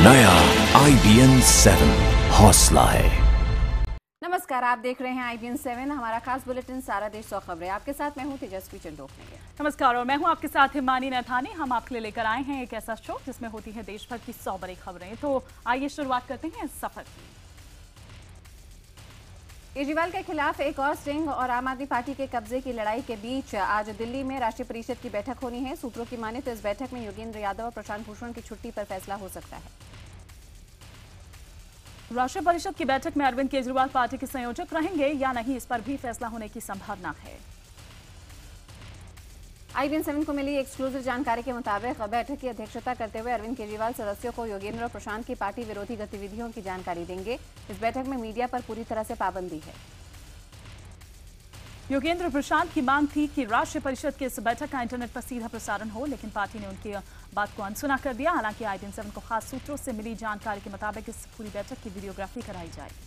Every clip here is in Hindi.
नया IBN 7 हौसला है। नमस्कार, आप देख रहे हैं IBN 7। हमारा खास बुलेटिन सारा देश 100 खबरें। आपके साथ मैं हूं तेजस्वी चंडोखने। नमस्कार और मैं हूं आपके साथ हिमानी नथानी। हम आपके लिए लेकर आए हैं एक ऐसा शो जिसमें होती है देश भर की 100 बड़ी खबरें। तो आइए शुरुआत करते हैं इस सफर की। केजरीवाल के खिलाफ एक और स्टिंग और आम आदमी पार्टी के कब्जे की लड़ाई के बीच आज दिल्ली में राष्ट्रीय परिषद की बैठक होनी है। सूत्रों की माने तो इस बैठक में योगेंद्र यादव और प्रशांत भूषण की छुट्टी पर फैसला हो सकता है। राष्ट्रीय परिषद की बैठक में अरविंद केजरीवाल पार्टी के संयोजक रहेंगे या नहीं, इस पर भी फैसला होने की संभावना है। IBN 7 को मिली एक्सक्लूसिव जानकारी के मुताबिक बैठक की अध्यक्षता करते हुए अरविंद केजरीवाल सदस्यों को योगेंद्र और प्रशांत की पार्टी विरोधी गतिविधियों की जानकारी देंगे। इस बैठक में मीडिया पर पूरी तरह से पाबंदी है। योगेंद्र प्रशांत की मांग थी कि राष्ट्रीय परिषद की इस बैठक का इंटरनेट पर सीधा प्रसारण हो, लेकिन पार्टी ने उनकी बात को अनसुना कर दिया। हालांकि IBN 7 को खास सूत्रों से मिली जानकारी के मुताबिक इस पूरी बैठक की वीडियोग्राफी कराई जाएगी।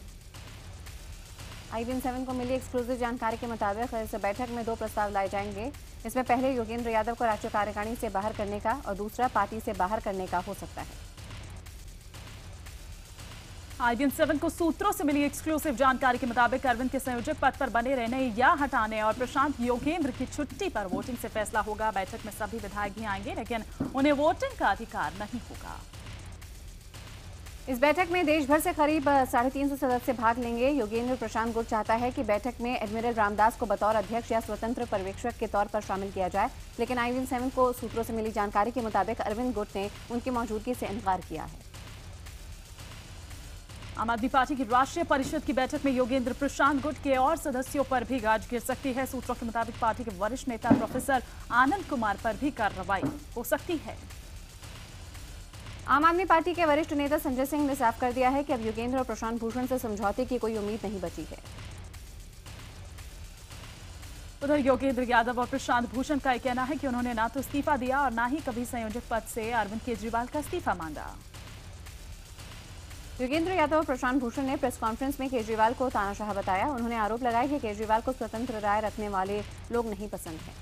IBN 7 को मिली एक्सक्लूसिव जानकारी के मुताबिक इस बैठक में 2 प्रस्ताव लाए जाएंगे। इसमें पहले योगेंद्र यादव को राष्ट्रीय कार्यकारिणी से बाहर करने का और दूसरा पार्टी से बाहर करने का हो सकता है। IBN 7 को सूत्रों से मिली एक्सक्लूसिव जानकारी के मुताबिक अरविंद के संयोजक पद पर बने रहने या हटाने और प्रशांत योगेंद्र की छुट्टी पर वोटिंग से फैसला होगा। बैठक में सभी विधायक भी आएंगे, लेकिन उन्हें वोटिंग का अधिकार नहीं होगा। इस बैठक में देश भर से करीब 350 सदस्य भाग लेंगे। योगेंद्र प्रशांत गुट चाहता है कि बैठक में एडमिरल रामदास को बतौर अध्यक्ष या स्वतंत्र पर्यवेक्षक के तौर पर शामिल किया जाए, लेकिन IBN 7 को सूत्रों से मिली जानकारी के मुताबिक अरविंद गुट ने उनकी मौजूदगी से इनकार किया है। आम आदमी पार्टी की राष्ट्रीय परिषद की बैठक में योगेंद्र प्रशांत गुट के और सदस्यों पर भी गाज गिर सकती है। सूत्रों के मुताबिक पार्टी के वरिष्ठ नेता प्रोफेसर आनंद कुमार पर भी कार्रवाई हो सकती है। आम आदमी पार्टी के वरिष्ठ नेता संजय सिंह ने साफ कर दिया है कि अब योगेंद्र और प्रशांत भूषण से समझौते की कोई उम्मीद नहीं बची है। उधर योगेंद्र यादव और प्रशांत भूषण का कहना है कि उन्होंने ना तो इस्तीफा दिया और ना ही कभी संयोजक पद से अरविंद केजरीवाल का इस्तीफा मांगा। योगेंद्र यादव और प्रशांत भूषण ने प्रेस कॉन्फ्रेंस में केजरीवाल को तानाशाह बताया। उन्होंने आरोप लगाया कि केजरीवाल को स्वतंत्र राय रखने वाले लोग नहीं पसंद हैं।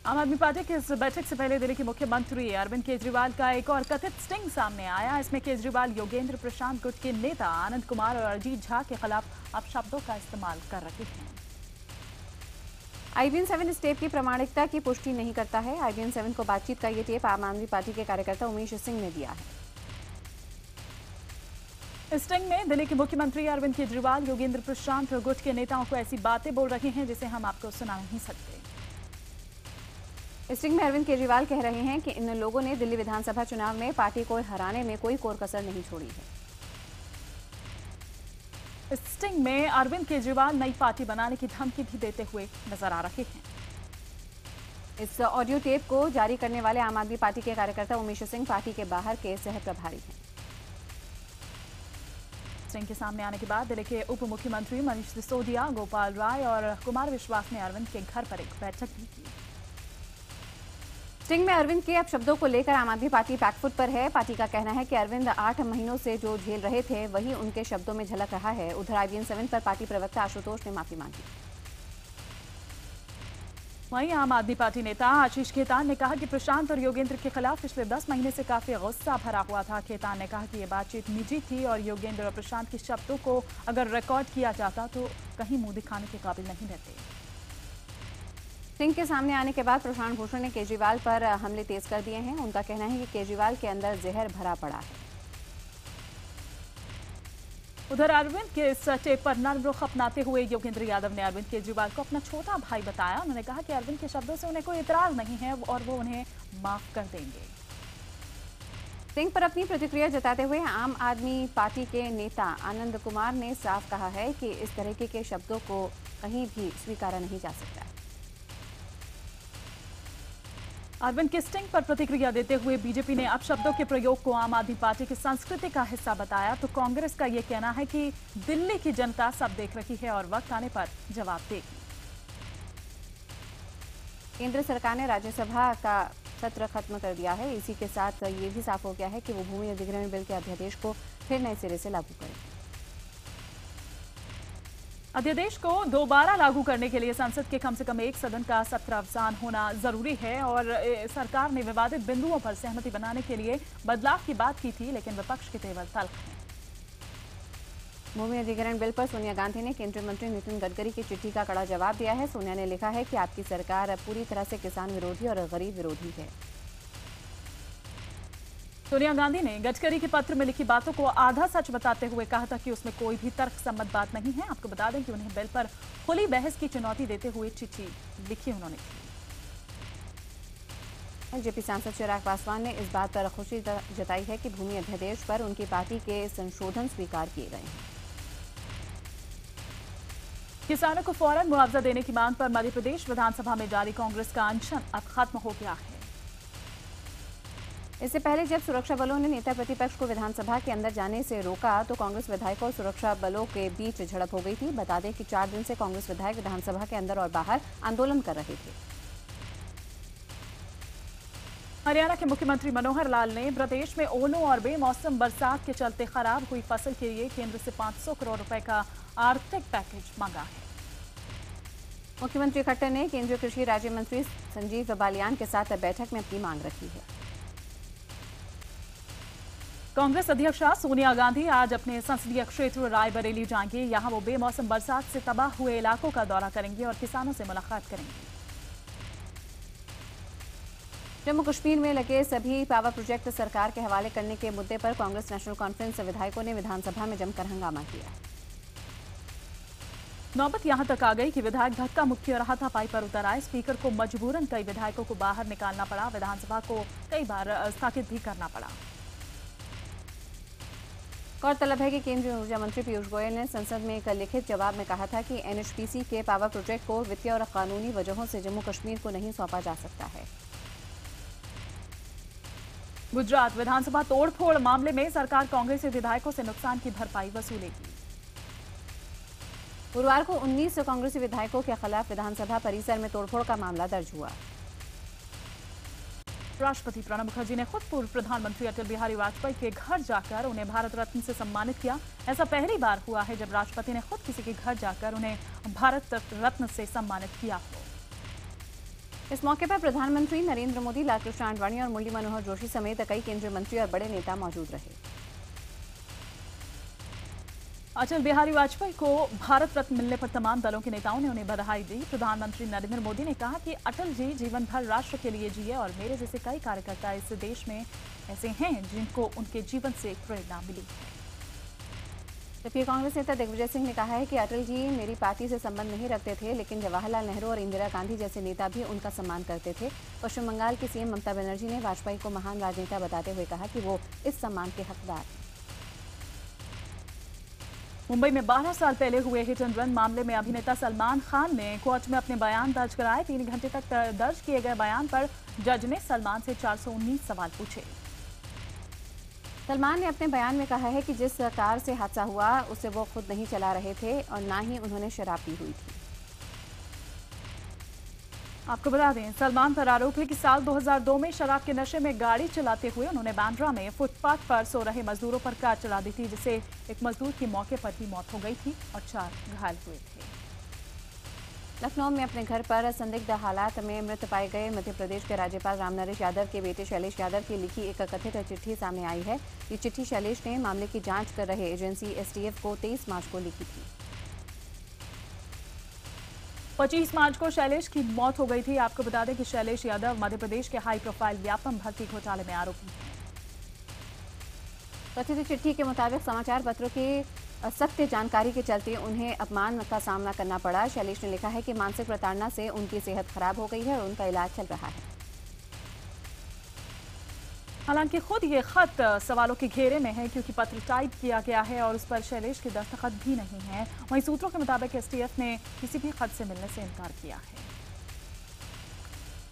आम आदमी पार्टी की इस बैठक से पहले दिल्ली के मुख्यमंत्री अरविंद केजरीवाल का एक और कथित स्टिंग सामने आया। इसमें केजरीवाल योगेंद्र प्रशांत गुट के नेता आनंद कुमार और अजीत झा के खिलाफ अपशब्दों का इस्तेमाल कर रहे हैं। IBN 7 इस टेप की प्रामाणिकता की पुष्टि नहीं करता है। IBN 7 को बातचीत का ये टेप आम आदमी पार्टी के कार्यकर्ता उमेश सिंह ने दिया है। इस स्टिंग में दिल्ली के मुख्यमंत्री अरविंद केजरीवाल योगेंद्र प्रशांत गुट के नेताओं को ऐसी बातें बोल रहे हैं जिसे हम आपको सुना नहीं सकते। इस स्टिंग में अरविंद केजरीवाल कह रहे हैं कि इन लोगों ने दिल्ली विधानसभा चुनाव में पार्टी को हराने में कोई कोर कसर नहीं छोड़ी है। इस स्टिंग में अरविंद केजरीवाल नई पार्टी बनाने की धमकी भी देते हुए नजर आ रहे हैं। इस ऑडियो टेप को जारी करने वाले आम आदमी पार्टी के कार्यकर्ता उमेश सिंह पार्टी के बाहर के सह प्रभारी हैं। स्टिंग के सामने आने के बाद दिल्ली के उप मुख्यमंत्री मनीष सिसोदिया, गोपाल राय और कुमार विश्वास ने अरविंद के घर पर एक बैठक भी की। स्टिंग में अरविंद के अपशब्दों को लेकर आम आदमी पार्टी बैकफुट पर है। पार्टी का कहना है कि अरविंद 8 महीनों से जो झेल रहे थे वही उनके शब्दों में झलक रहा है। उधर IBN 7 पर पार्टी प्रवक्ता आशुतोष ने माफी मांगी। वहीं आम आदमी पार्टी नेता आशीष खेतान ने कहा कि प्रशांत और योगेंद्र के खिलाफ पिछले 10 महीने से काफी गुस्सा भरा हुआ था। खेतान ने कहा कि ये बातचीत निजी थी और योगेंद्र और प्रशांत के शब्दों को अगर रिकॉर्ड किया जाता तो कहीं मुंह दिखाने के काबिल नहीं रहते। सिंह के सामने आने के बाद प्रशांत भूषण ने केजरीवाल पर हमले तेज कर दिए हैं। उनका कहना है कि केजरीवाल के अंदर जहर भरा पड़ा है। उधर अरविंद के इस टेप पर नर्म रुख अपनाते हुए योगेंद्र यादव ने अरविंद केजरीवाल को अपना छोटा भाई बताया। उन्होंने कहा कि अरविंद के शब्दों से उन्हें कोई इतराज नहीं है और वो उन्हें माफ कर देंगे। सिंह पर अपनी प्रतिक्रिया जताते हुए आम आदमी पार्टी के नेता आनंद कुमार ने साफ कहा है कि इस तरीके के शब्दों को कहीं भी स्वीकारा नहीं जा सकता। अरविंद के स्टिंग पर प्रतिक्रिया देते हुए बीजेपी ने अपशब्दों के प्रयोग को आम आदमी पार्टी की संस्कृति का हिस्सा बताया। तो कांग्रेस का यह कहना है कि दिल्ली की जनता सब देख रही है और वक्त आने पर जवाब देगी। केंद्र सरकार ने राज्यसभा का सत्र खत्म कर दिया है। इसी के साथ ये भी साफ हो गया है कि वो भूमि अधिग्रहण बिल के अध्यादेश को फिर नए सिरे से लागू करेगी। अध्यादेश को दोबारा लागू करने के लिए संसद के कम से कम एक सदन का सत्र अवसान होना जरूरी है और सरकार ने विवादित बिंदुओं पर सहमति बनाने के लिए बदलाव की बात की थी, लेकिन विपक्ष के तेवर तल्ख हैं। भूमि अधिग्रहण बिल पर सोनिया गांधी ने केंद्रीय मंत्री नितिन गडकरी की चिट्ठी का कड़ा जवाब दिया है। सोनिया ने लिखा है कि आपकी सरकार पूरी तरह से किसान विरोधी और गरीब विरोधी है। सोनिया गांधी ने गडकरी के पत्र में लिखी बातों को आधा सच बताते हुए कहा था कि उसमें कोई भी तर्क सम्मत बात नहीं है। आपको बता दें कि उन्हें बिल पर खुली बहस की चुनौती देते हुए चिट्ठी लिखी उन्होंने। जेपी सांसद चिराग पासवान ने इस बात पर खुशी जताई है कि भूमि अध्यादेश पर उनकी पार्टी के संशोधन स्वीकार किए गए हैं। किसानों को फौरन मुआवजा देने की मांग पर मध्य प्रदेश विधानसभा में जारी कांग्रेस का अनशन अब खत्म हो गया है। इससे पहले जब सुरक्षा बलों ने नेता प्रतिपक्ष को विधानसभा के अंदर जाने से रोका तो कांग्रेस विधायकों और सुरक्षा बलों के बीच झड़प हो गई थी। बता दें कि 4 दिन से कांग्रेस विधायक विधानसभा के अंदर और बाहर आंदोलन कर रहे थे। हरियाणा के मुख्यमंत्री मनोहर लाल ने प्रदेश में ओलों और बेमौसम बरसात के चलते खराब हुई फसल के लिए केंद्र से 500 करोड़ रुपए का आर्थिक पैकेज मांगा है। मुख्यमंत्री खट्टर ने केंद्रीय कृषि राज्य मंत्री संजीव बालियान के साथ बैठक में अपनी मांग रखी है। कांग्रेस अध्यक्षा सोनिया गांधी आज अपने संसदीय क्षेत्र रायबरेली जाएंगे। यहां वो बेमौसम बरसात से तबाह हुए इलाकों का दौरा करेंगे और किसानों से मुलाकात करेंगे। जम्मू कश्मीर में लगे सभी पावर प्रोजेक्ट सरकार के हवाले करने के मुद्दे पर कांग्रेस नेशनल कॉन्फ्रेंस विधायकों ने विधानसभा में जमकर हंगामा किया। नौबत यहां तक आ गई कि विधायक धक्का मुक्की और हाथापाई पर उतर आए। स्पीकर को मजबूरन कई विधायकों को बाहर निकालना पड़ा। विधानसभा को कई बार स्थगित भी करना पड़ा। गौरतलब है कि केंद्रीय ऊर्जा मंत्री पीयूष गोयल ने संसद में एक लिखित जवाब में कहा था कि एनएचपीसी के पावर प्रोजेक्ट को वित्तीय और कानूनी वजहों से जम्मू कश्मीर को नहीं सौंपा जा सकता है। गुजरात विधानसभा तोड़फोड़ मामले में सरकार कांग्रेसी विधायकों से नुकसान की भरपाई वसूलेगी। गुरुवार को 19 कांग्रेसी विधायकों के खिलाफ विधानसभा परिसर में तोड़फोड़ का मामला दर्ज हुआ। राष्ट्रपति प्रणब मुखर्जी ने खुद पूर्व प्रधानमंत्री अटल बिहारी वाजपेयी के घर जाकर उन्हें भारत रत्न से सम्मानित किया। ऐसा पहली बार हुआ है जब राष्ट्रपति ने खुद किसी के घर जाकर उन्हें भारत रत्न से सम्मानित किया हो। इस मौके पर प्रधानमंत्री नरेंद्र मोदी, लालकृष्ण आडवाणी और मुरली मनोहर जोशी समेत कई केंद्रीय मंत्री और बड़े नेता मौजूद रहे। अटल बिहारी वाजपेयी को भारत रत्न मिलने पर तमाम दलों के नेताओं ने उन्हें बधाई दी। प्रधानमंत्री नरेंद्र मोदी ने कहा कि अटल जी जीवन भर राष्ट्र के लिए जिए और मेरे जैसे कई कार्यकर्ता इस देश में ऐसे हैं जिनको उनके जीवन से प्रेरणा मिली है। जबकि कांग्रेस नेता दिग्विजय सिंह ने कहा है कि अटल जी मेरी पार्टी से संबंध नहीं रखते थे, लेकिन जवाहरलाल नेहरू और इंदिरा गांधी जैसे नेता भी उनका सम्मान करते थे। पश्चिम बंगाल की सीएम ममता बनर्जी ने वाजपेयी को महान राजनेता बताते हुए कहा कि वो इस सम्मान के हकदार हैं। मुंबई में 12 साल पहले हुए हिट एंड रन मामले में अभिनेता सलमान खान ने कोर्ट में अपने बयान दर्ज कराए। 3 घंटे तक दर्ज किए गए बयान पर जज ने सलमान से 419 सवाल पूछे। सलमान ने अपने बयान में कहा है कि जिस कार से हादसा हुआ उसे वो खुद नहीं चला रहे थे और ना ही उन्होंने शराब पी हुई थी। आपको बता दें, सलमान पर आरोप है कि साल 2002 में शराब के नशे में गाड़ी चलाते हुए उन्होंने बांद्रा में फुटपाथ पर सो रहे मजदूरों पर कार चला दी थी, जिससे एक मजदूर की मौके पर ही मौत हो गई थी और 4 घायल हुए थे। लखनऊ में अपने घर पर संदिग्ध हालात में मृत पाए गए मध्य प्रदेश के राज्यपाल रामनरेश यादव के बेटे शैलेश यादव की लिखी एक कथित चिट्ठी सामने आई है। ये चिट्ठी शैलेश ने मामले की जांच कर रहे एजेंसी एसटीएफ को 23 मार्च को लिखी थी। 25 मार्च को शैलेश की मौत हो गई थी। आपको बता दें कि शैलेश यादव मध्य प्रदेश के हाई प्रोफाइल व्यापम भर्ती घोटाले में आरोपी हैं। कथित चिट्ठी के मुताबिक समाचार पत्रों की सत्य जानकारी के चलते उन्हें अपमान का सामना करना पड़ा। शैलेश ने लिखा है कि मानसिक प्रताड़ना से उनकी सेहत खराब हो गई है और उनका इलाज चल रहा है। हालांकि खुद ये खत सवालों के घेरे में है क्योंकि पत्र टाइप किया गया है और उस पर शैलेश के दस्तखत भी नहीं है। वहीं सूत्रों के मुताबिक एसटीएफ ने किसी भी खत से मिलने से इनकार किया है।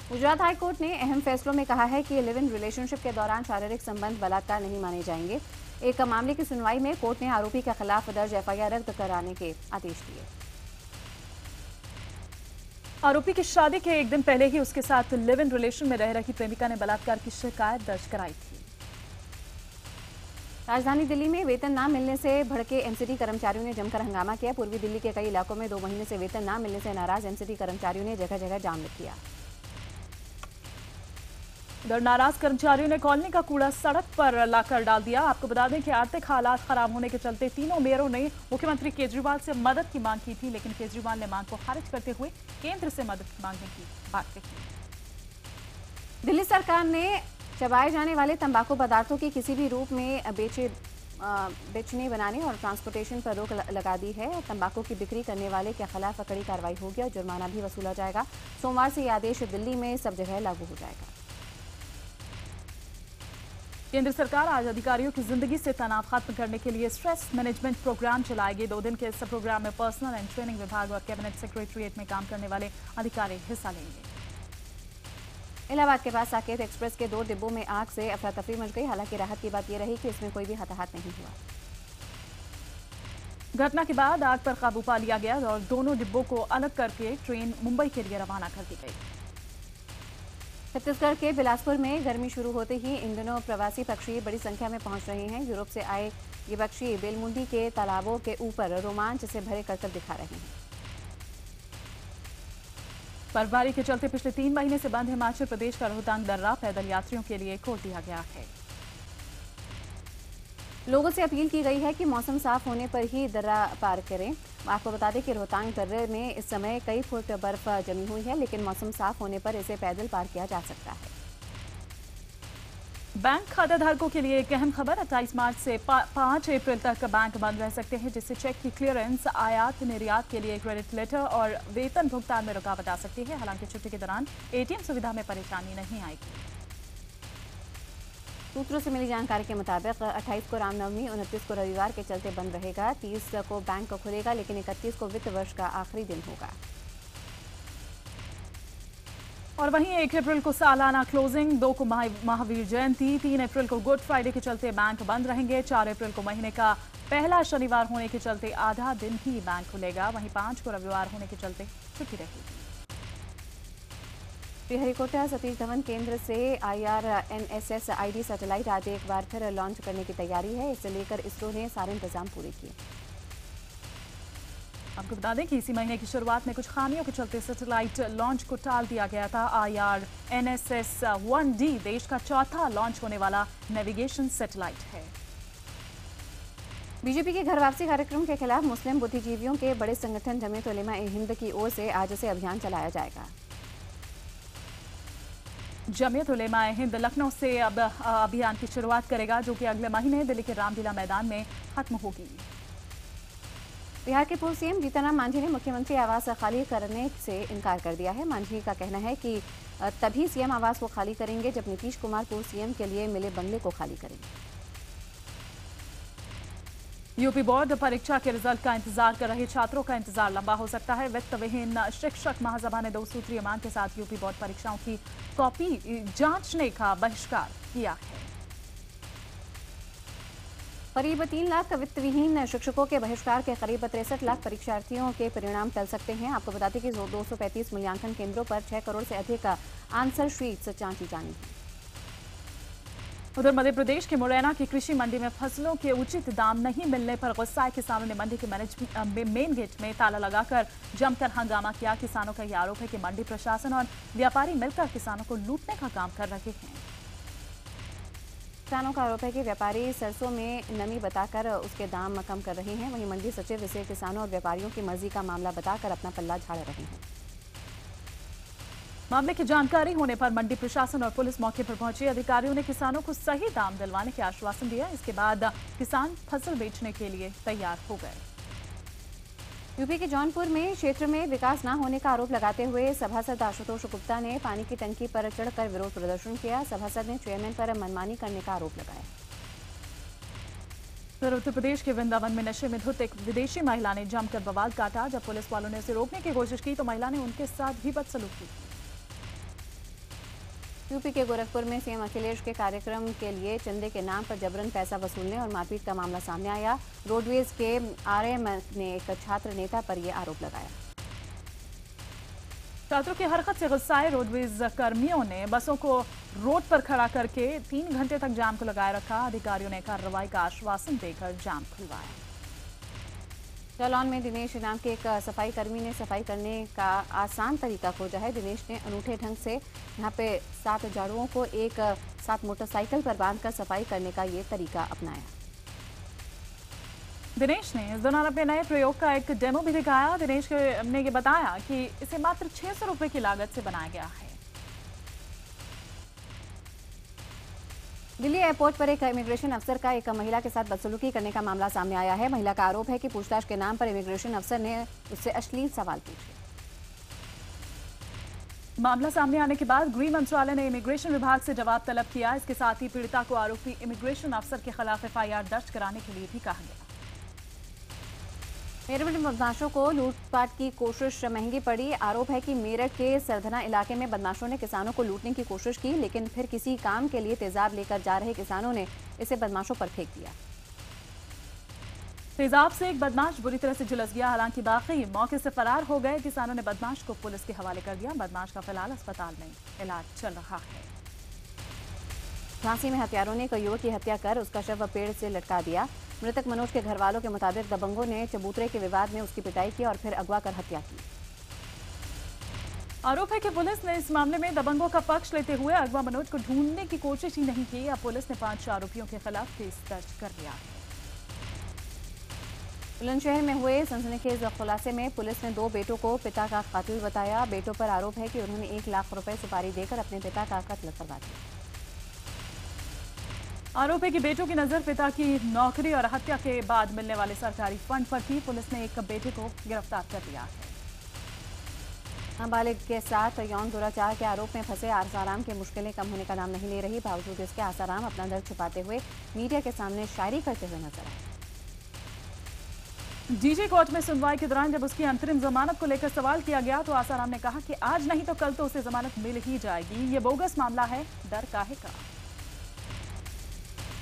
गुजरात हाई कोर्ट ने अहम फैसलों में कहा है कि लिव इन रिलेशनशिप के दौरान शारीरिक संबंध बलात्कार नहीं माने जाएंगे। एक मामले की सुनवाई में कोर्ट ने आरोपी के खिलाफ दर्ज एफआईआर रद्द कराने के आदेश दिए। आरोपी की शादी के एक दिन पहले ही उसके साथ लिव इन रिलेशन में रह रही प्रेमिका ने बलात्कार की शिकायत दर्ज कराई थी। राजधानी दिल्ली में वेतन ना मिलने से भड़के एमसीडी कर्मचारियों ने जमकर हंगामा किया। पूर्वी दिल्ली के कई इलाकों में 2 महीने से वेतन ना मिलने से नाराज एमसीडी कर्मचारियों ने जगह जगह जाम किया। इधर नाराज कर्मचारियों ने कॉलोनी का कूड़ा सड़क पर लाकर डाल दिया। आपको बता दें कि आर्थिक हालात खराब होने के चलते तीनों मेयरों ने मुख्यमंत्री केजरीवाल से मदद की मांग की थी, लेकिन केजरीवाल ने मांग को खारिज करते हुए केंद्र से मदद मांगने की बात कही। दिल्ली सरकार ने चबाए जाने वाले तंबाकू पदार्थों की किसी भी रूप में बेचने, बनाने और ट्रांसपोर्टेशन पर रोक लगा दी है। तंबाकू की बिक्री करने वाले के खिलाफ कड़ी कार्रवाई होगी और जुर्माना भी वसूला जाएगा। सोमवार से यह आदेश दिल्ली में सब जगह लागू हो जाएगा। केंद्र सरकार आज अधिकारियों की जिंदगी से तनाव खत्म करने के लिए स्ट्रेस मैनेजमेंट प्रोग्राम चलाएगी। 2 दिन के इस प्रोग्राम में पर्सनल एंड ट्रेनिंग विभाग और कैबिनेट सेक्रेटरीट में काम करने वाले अधिकारी हिस्सा लेंगे। इलाहाबाद के पास साकेत एक्सप्रेस के 2 डिब्बों में आग से अफरा तफरी मच गई। हालांकि राहत की बात यह रही कि इसमें कोई भी हताहत नहीं हुआ। घटना के बाद आग पर काबू पा लिया गया और दोनों डिब्बों को अलग करके ट्रेन मुंबई के लिए रवाना कर दी गई। छत्तीसगढ़ के बिलासपुर में गर्मी शुरू होते ही इन दिनों प्रवासी पक्षी बड़ी संख्या में पहुंच रहे हैं। यूरोप से आए ये पक्षी बेलमुंडी के तालाबों के ऊपर रोमांच से भरे करतब दिखा रहे हैं। बर्फबारी के चलते पिछले 3 महीने से बंद हिमाचल प्रदेश का रोहतांग दर्रा पैदल यात्रियों के लिए खोल दिया गया है। लोगों से अपील की गई है कि मौसम साफ होने पर ही दर्रा पार करें। आपको बता दें कि रोहतांग दर्रे में इस समय कई फुट बर्फ जमी हुई है, लेकिन मौसम साफ होने पर इसे पैदल पार किया जा सकता है। बैंक खाताधारकों के लिए एक अहम खबर। 28 मार्च से 5 अप्रैल तक बैंक बंद रह सकते हैं, जिससे चेक की क्लियरेंस, आयात निर्यात के लिए क्रेडिट लेटर और वेतन भुगतान में रुकावट आ सकती है। हालांकि छुट्टी के दौरान एटीएम सुविधा में परेशानी नहीं आएगी। सूत्रों से मिली जानकारी के मुताबिक 28 को रामनवमी, 29 को रविवार के चलते बंद रहेगा। 30 को बैंक खुलेगा, लेकिन 31 को वित्त वर्ष का आखिरी दिन होगा। और वहीं 1 अप्रैल को सालाना क्लोजिंग, 2 को महावीर जयंती, 3 अप्रैल को गुड फ्राइडे के चलते बैंक बंद रहेंगे। 4 अप्रैल को महीने का पहला शनिवार होने के चलते आधा दिन ही बैंक खुलेगा। वहीं 5 को रविवार होने के चलते छुट्टी रहेगी। श्रीहरिकोटा सतीश धवन केंद्र से IRNSS ID सैटेलाइट आज एक बार फिर लॉन्च करने की तैयारी है। इसे लेकर इसरो ने सारे इंतजाम पूरे किए। आपको बता दें कि इसी महीने की शुरुआत में कुछ खामियों के चलते सैटेलाइट लॉन्च को टाल दिया गया था। IRNSS 1D देश का चौथा लॉन्च होने वाला नेविगेशन सैटेलाइट है। बीजेपी के घर वापसी कार्यक्रम के खिलाफ मुस्लिम बुद्धिजीवियों के बड़े संगठन जमीयत उलेमा ए हिंद की ओर से आज से अभियान चलाया जाएगा। जमीयत उलेमा ए हिंद लखनऊ से अब अभियान की शुरुआत करेगा, जो कि अगले महीने दिल्ली के रामलीला मैदान में खत्म होगी। बिहार के पूर्व सीएम जीतनराम मांझी ने मुख्यमंत्री आवास खाली करने से इनकार कर दिया है। मांझी का कहना है कि तभी सीएम आवास को खाली करेंगे जब नीतीश कुमार पूर्व सीएम के लिए मिले बंगले को खाली करेंगे। यूपी बोर्ड परीक्षा के रिजल्ट का इंतजार कर रहे छात्रों का इंतजार लंबा हो सकता है। वित्त विहीन शिक्षक महासभा ने 2 सूत्रीय मांग के साथ यूपी बोर्ड परीक्षाओं की कॉपी जांचने का बहिष्कार किया है। करीब 3 लाख वित्त विहीन शिक्षकों के बहिष्कार के करीब 63 लाख परीक्षार्थियों के परिणाम टल सकते हैं। आपको बताते कि 235 मूल्यांकन केंद्रों पर 6 करोड़ से अधिक आंसर शीट्स जांची जानी है। उधर मध्य प्रदेश के मुरैना की कृषि मंडी में फसलों के उचित दाम नहीं मिलने पर गुस्साए किसानों ने मंडी के मेन गेट में ताला लगाकर जमकर हंगामा किया। किसानों का यह आरोप है कि मंडी प्रशासन और व्यापारी मिलकर किसानों को लूटने का काम कर रहे हैं। किसानों का आरोप है कि व्यापारी सरसों में नमी बताकर उसके दाम कम कर रहे हैं। वहीं मंडी सचिव इसे किसानों और व्यापारियों की मर्जी का मामला बताकर अपना पल्ला झाड़ रहे हैं। मामले की जानकारी होने पर मंडी प्रशासन और पुलिस मौके पर पहुंची। अधिकारियों ने किसानों को सही दाम दिलवाने के आश्वासन दिया। इसके बाद किसान फसल बेचने के लिए तैयार हो गए। यूपी के जौनपुर में क्षेत्र में विकास न होने का आरोप लगाते हुए सभासद आशुतोष गुप्ता ने पानी की टंकी पर चढ़कर विरोध प्रदर्शन किया। सभासद ने चेयरमैन पर मनमानी करने का आरोप लगाया। उत्तर प्रदेश के वृंदावन में नशे में धुत एक विदेशी महिला ने जमकर बवाल काटा। जब पुलिस वालों ने उसे रोकने की कोशिश की तो महिला ने उनके साथ भी बदसलूकी की। यूपी के गोरखपुर में सीएम अखिलेश के कार्यक्रम के लिए चंदे के नाम पर जबरन पैसा वसूलने और मारपीट का मामला सामने आया। रोडवेज के RM ने एक छात्र नेता पर यह आरोप लगाया। छात्रों की हरकत से गुस्साए रोडवेज कर्मियों ने बसों को रोड पर खड़ा करके 3 घंटे तक जाम को लगाए रखा। अधिकारियों ने कार्रवाई का आश्वासन देकर जाम खुलवाया। जालौन में दिनेश नाम के एक सफाई कर्मी ने सफाई करने का आसान तरीका खोजा है। दिनेश ने अनूठे ढंग से यहाँ पे 7 झाड़ुओं को एक साथ मोटरसाइकिल पर बांधकर सफाई करने का ये तरीका अपनाया। दिनेश ने इस दौरान अपने नए प्रयोग का एक डेमो भी दिखाया। दिनेश ने ये बताया कि इसे मात्र 600 रुपए की लागत से बनाया गया है। दिल्ली एयरपोर्ट पर एक इमिग्रेशन अफसर का एक महिला के साथ बदसलूकी करने का मामला सामने आया है। महिला का आरोप है कि पूछताछ के नाम पर इमिग्रेशन अफसर ने उससे अश्लील सवाल पूछे। मामला सामने आने के बाद गृह मंत्रालय ने इमिग्रेशन विभाग से जवाब तलब किया। इसके साथ ही पीड़िता को आरोपी इमिग्रेशन अफसर के खिलाफ FIR दर्ज कराने के लिए भी कहा गया। मेरठ में बदमाशों को लूटपाट की कोशिश महंगी पड़ी। आरोप है कि मेरठ के सरधना इलाके में बदमाशों ने किसानों को लूटने की कोशिश की, लेकिन फिर किसी काम के लिए तेजाब लेकर जा रहे किसानों ने इसे बदमाशों पर फेंक दिया। तेजाब से एक बदमाश बुरी तरह से झुलस गया। हालांकि बाकी मौके से फरार हो गए। किसानों ने बदमाश को पुलिस के हवाले कर दिया। बदमाश का फिलहाल अस्पताल में इलाज चल रहा है। झांसी में हत्यारों ने एक युवक की हत्या कर उसका शव पेड़ से लटका दिया। मृतक मनोज के घर वालों के मुताबिक दबंगों ने चबूतरे के विवाद में उसकी पिटाई की और फिर अगवा कर हत्या की। आरोप है कि पुलिस ने इस मामले में दबंगों का पक्ष लेते हुए अगवा मनोज को ढूंढने की कोशिश ही नहीं की। अब पुलिस ने 5 आरोपियों के खिलाफ केस दर्ज कर लिया है। बुलंदशहर में हुए सनसनीखेज खुलासे में पुलिस ने 2 बेटों को पिता का कातिल बताया। बेटों पर आरोप है कि उन्होंने 1 लाख रुपए सुपारी देकर अपने पिता का कत्ल करवा दिया। आरोप है कि बेटों की नजर पिता की नौकरी और हत्या के बाद मिलने वाले सरकारी फंड पर थी। पुलिस ने एक बेटे को गिरफ्तार कर लिया है। नाबालिग के साथ यौन दुराचार के आरोप में फंसे आसाराम की मुश्किलें कम होने का नाम नहीं ले रही। बावजूद इसके आसाराम अपना दर्द छुपाते हुए मीडिया के सामने शायरी करते हुए नजर आए। जीजी कोर्ट में सुनवाई के दौरान जब उसकी अंतरिम जमानत को लेकर सवाल किया गया तो आसाराम ने कहा कि आज नहीं तो कल तो उसे जमानत मिल ही जाएगी। ये बोगस मामला है, डर काहे का।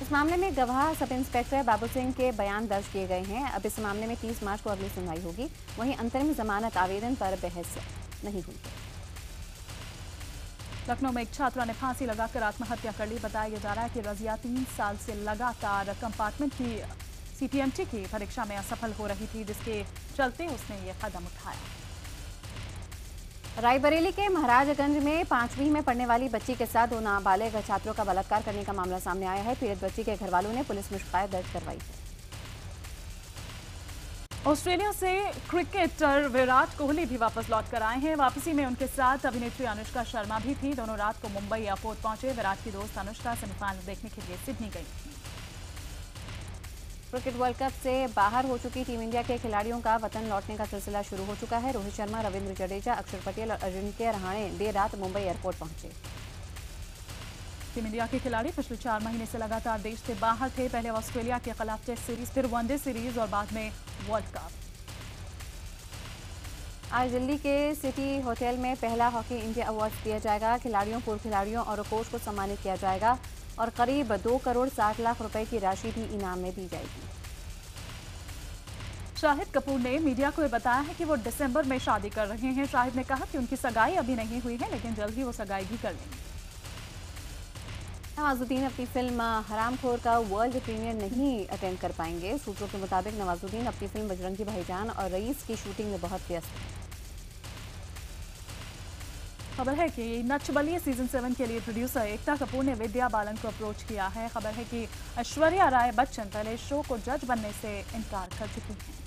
इस मामले में गवाह सब इंस्पेक्टर बाबू सिंह के बयान दर्ज किए गए हैं। अब इस मामले में 30 मार्च को अगली सुनवाई होगी। वहीं अंतरिम जमानत आवेदन पर बहस नहीं हुई। लखनऊ में एक छात्रा ने फांसी लगाकर आत्महत्या कर ली। बताया जा रहा है कि रजिया 3 साल से लगातार कंपार्टमेंट की CPMT की परीक्षा में असफल हो रही थी, जिसके चलते उसने ये कदम उठाया। रायबरेली के महाराजगंज में 5वीं में पढ़ने वाली बच्ची के साथ 2 नाबालिग छात्रों का बलात्कार करने का मामला सामने आया है। पीड़ित बच्ची के घर वालों ने पुलिस में शिकायत दर्ज करवाई है। ऑस्ट्रेलिया से क्रिकेटर विराट कोहली भी वापस लौट कर आए हैं। वापसी में उनके साथ अभिनेत्री अनुष्का शर्मा भी थी। दोनों रात को मुंबई एयरपोर्ट पहुंचे। विराट की दोस्त अनुष्का सेमीफाइनल देखने के लिए सिडनी गई। क्रिकेट वर्ल्ड कप से बाहर हो चुकी टीम इंडिया के खिलाड़ियों का वतन लौटने का सिलसिला शुरू हो चुका है। रोहित शर्मा, रविंद्र जडेजा, अक्षर पटेल और अजिंक्य रहाणे देर रात मुंबई एयरपोर्ट पहुंचे। टीम इंडिया के खिलाड़ी पिछले 4 महीने से लगातार देश से बाहर थे। पहले ऑस्ट्रेलिया के खिलाफ टेस्ट सीरीज, फिर वनडे सीरीज और बाद में वर्ल्ड कप। आज दिल्ली के सिटी होटल में पहला हॉकी इंडिया अवार्ड दिया जाएगा। खिलाड़ियों, पूर्व खिलाड़ियों और कोच को सम्मानित किया जाएगा और करीब 2 करोड़ 60 लाख रुपए की राशि भी इनाम में दी जाएगी। शाहिद कपूर ने मीडिया को बताया है कि वो दिसंबर में शादी कर रहे हैं। शाहिद ने कहा कि उनकी सगाई अभी नहीं हुई है, लेकिन जल्द ही वो सगाई भी कर लेंगे। नवाजुद्दीन अपनी फिल्म हरामखोर का वर्ल्ड प्रीमियर नहीं अटेंड कर पाएंगे। सूत्रों के मुताबिक नवाजुद्दीन अपनी फिल्म बजरंगी भाईजान और रईस की शूटिंग में बहुत व्यस्त हैं। खबर है कि नच बलिए सीजन 7 के लिए प्रोड्यूसर एकता कपूर ने विद्या बालन को अप्रोच किया है। खबर है कि ऐश्वर्या राय बच्चन पहले शो को जज बनने से इनकार कर चुकी हैं।